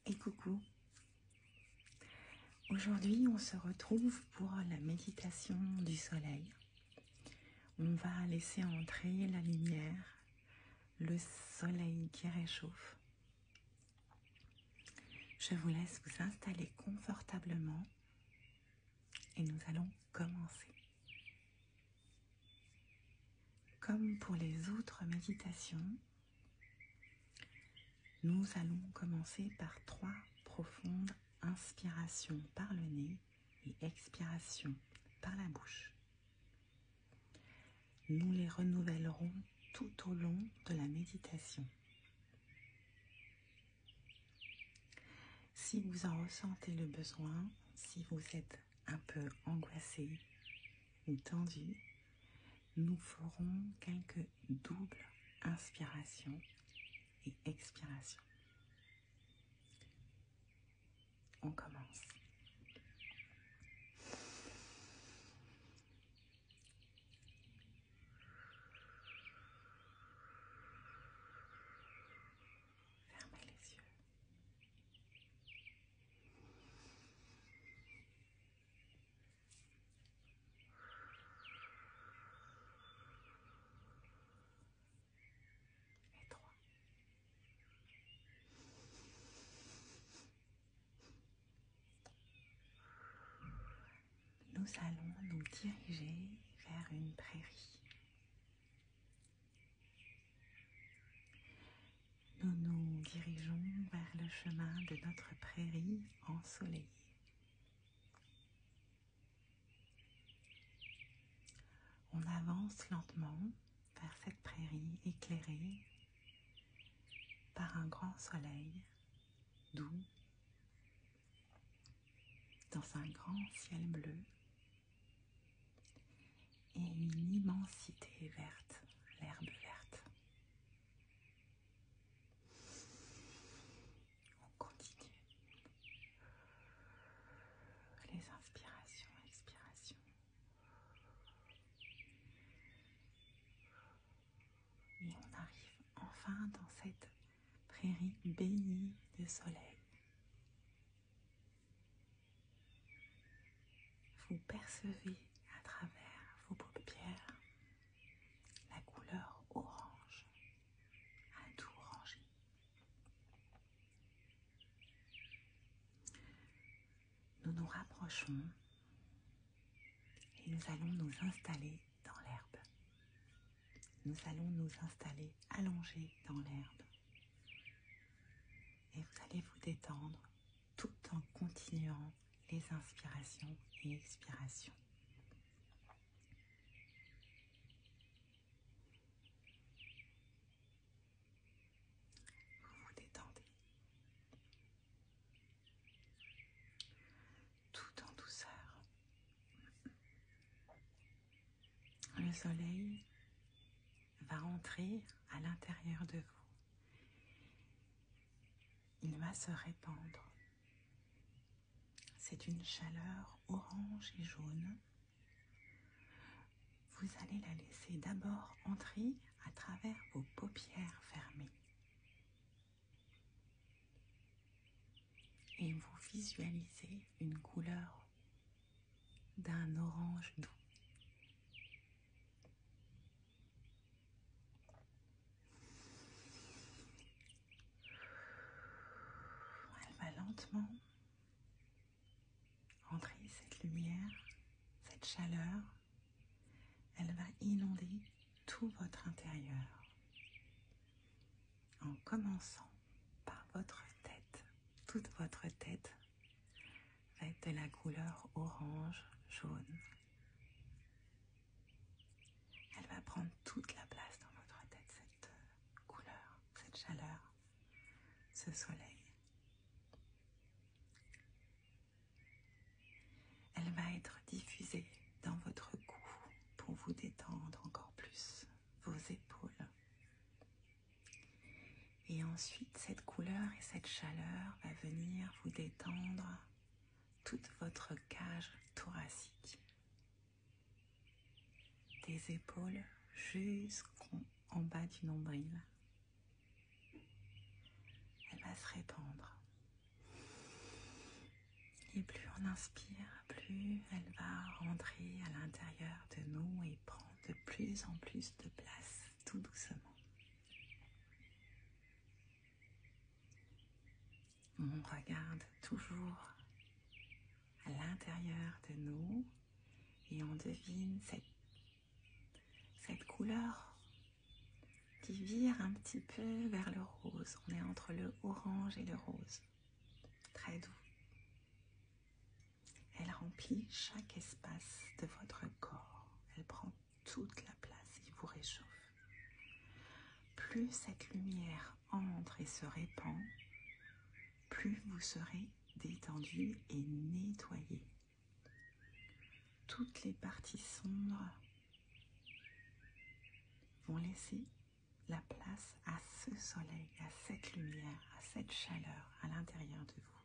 Et coucou. Aujourd'hui, on se retrouve pour la méditation du soleil. On va laisser entrer la lumière, le soleil qui réchauffe. Je vous laisse vous installer confortablement et nous allons commencer. Comme pour les autres méditations, nous allons commencer par 3 profondes inspirations par le nez et expirations par la bouche. Nous les renouvellerons tout au long de la méditation. Si vous en ressentez le besoin, si vous êtes un peu angoissé ou tendu, nous ferons quelques doubles inspirations et expirations. On commence. Fermez les yeux. Et 3. Nous allons nous diriger vers une prairie. Nous nous dirigeons vers le chemin de notre prairie ensoleillée. On avance lentement vers cette prairie éclairée par un grand soleil doux dans un grand ciel bleu et une immensité verte, l'herbe verte. On continue. Les inspirations, expirations. Et on arrive enfin dans cette prairie baignée de soleil. Vous percevez à travers vos paupières la couleur orange, un doux orangé. Nous nous rapprochons et nous allons nous installer dans l'herbe. Nous allons nous installer allongés dans l'herbe. Et vous allez vous détendre tout en continuant les inspirations et expirations. Vous vous détendez tout en douceur. Le soleil va entrer à l'intérieur de vous. Il va se répandre. C'est une chaleur orange et jaune. Vous allez la laisser d'abord entrer à travers vos paupières fermées. Et vous visualisez une couleur d'un orange doux. Elle va lentement entrer, cette lumière, cette chaleur. Elle va inonder tout votre intérieur. En commençant par votre tête. Toute votre tête va être de la couleur orange, jaune. Elle va prendre toute la place dans votre tête, cette couleur, cette chaleur, ce soleil. Elle va être diffusée dans votre cou pour vous détendre encore plus vos épaules. Et ensuite, cette couleur et cette chaleur va venir vous détendre toute votre cage thoracique. Des épaules jusqu'en bas du nombril. Elle va se répandre Et plus on inspire, plus elle va rentrer à l'intérieur de nous et prendre de plus en plus de place, tout doucement. On regarde toujours à l'intérieur de nous et on devine cette couleur qui vire un petit peu vers le rose. On est entre le orange et le rose, très doux. Elle remplit chaque espace de votre corps. Elle prend toute la place et vous réchauffe. Plus cette lumière entre et se répand, plus vous serez détendu et nettoyé. Toutes les parties sombres vont laisser la place à ce soleil, à cette lumière, à cette chaleur à l'intérieur de vous.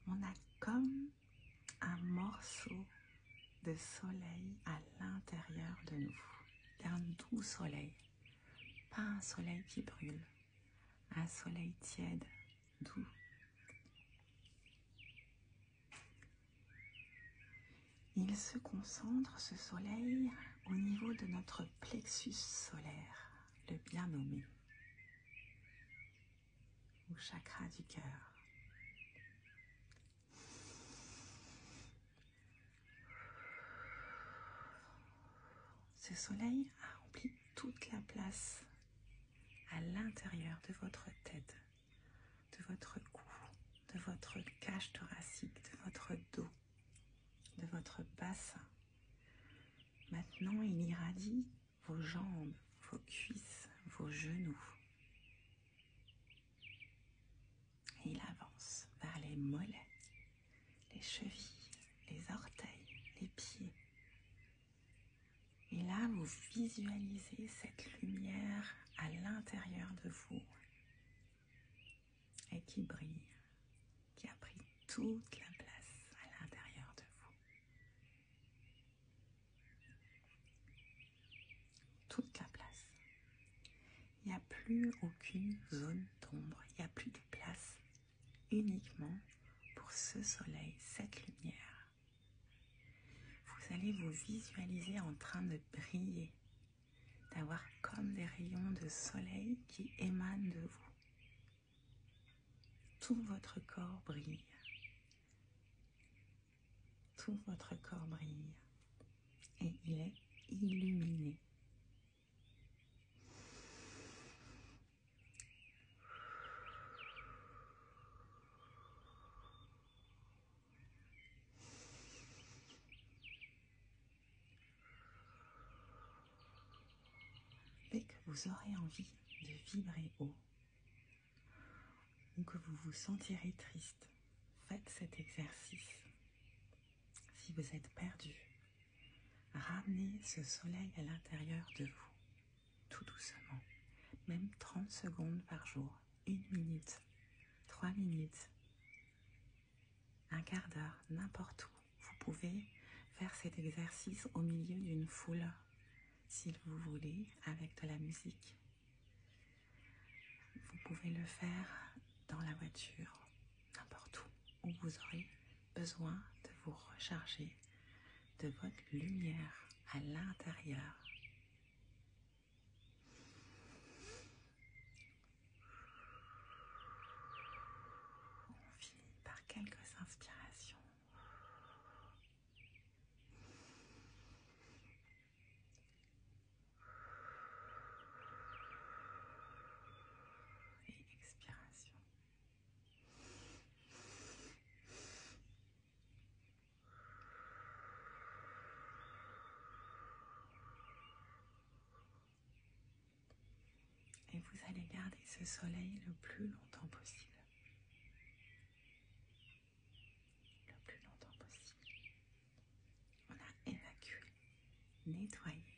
On a comme un morceau de soleil à l'intérieur de nous, un doux soleil, pas un soleil qui brûle, un soleil tiède, doux. Il se concentre, ce soleil, au niveau de notre plexus solaire, le bien nommé, au chakra du cœur. Ce soleil a rempli toute la place à l'intérieur de votre tête, de votre cou, de votre cage thoracique, de votre dos, de votre bassin. Maintenant, il irradie vos jambes, vos cuisses, vos genoux. Et il avance vers les mollets, les chevilles, les orteils, les pieds. Et là, vous visualisez cette lumière à l'intérieur de vous et qui brille, qui a pris toute la place à l'intérieur de vous. Toute la place. Il n'y a plus aucune zone d'ombre, il n'y a plus de place, uniquement pour ce soleil, cette lumière. Vous allez vous visualiser en train de briller, d'avoir comme des rayons de soleil qui émanent de vous. Tout votre corps brille. Tout votre corps brille et il est illuminé. Dès que vous aurez envie de vibrer haut ou que vous vous sentirez triste, faites cet exercice. Si vous êtes perdu, ramenez ce soleil à l'intérieur de vous, tout doucement, même 30 secondes par jour, 1 minute, 3 minutes, un quart d'heure, n'importe où. Vous pouvez faire cet exercice au milieu d'une foule, si vous voulez, avec de la musique. Vous pouvez le faire dans la voiture, n'importe où vous aurez besoin de vous recharger de votre lumière à l'intérieur. On finit par quelques inspirations. Et expiration. Et vous allez garder ce soleil le plus longtemps possible. Le plus longtemps possible. On a évacué, nettoyé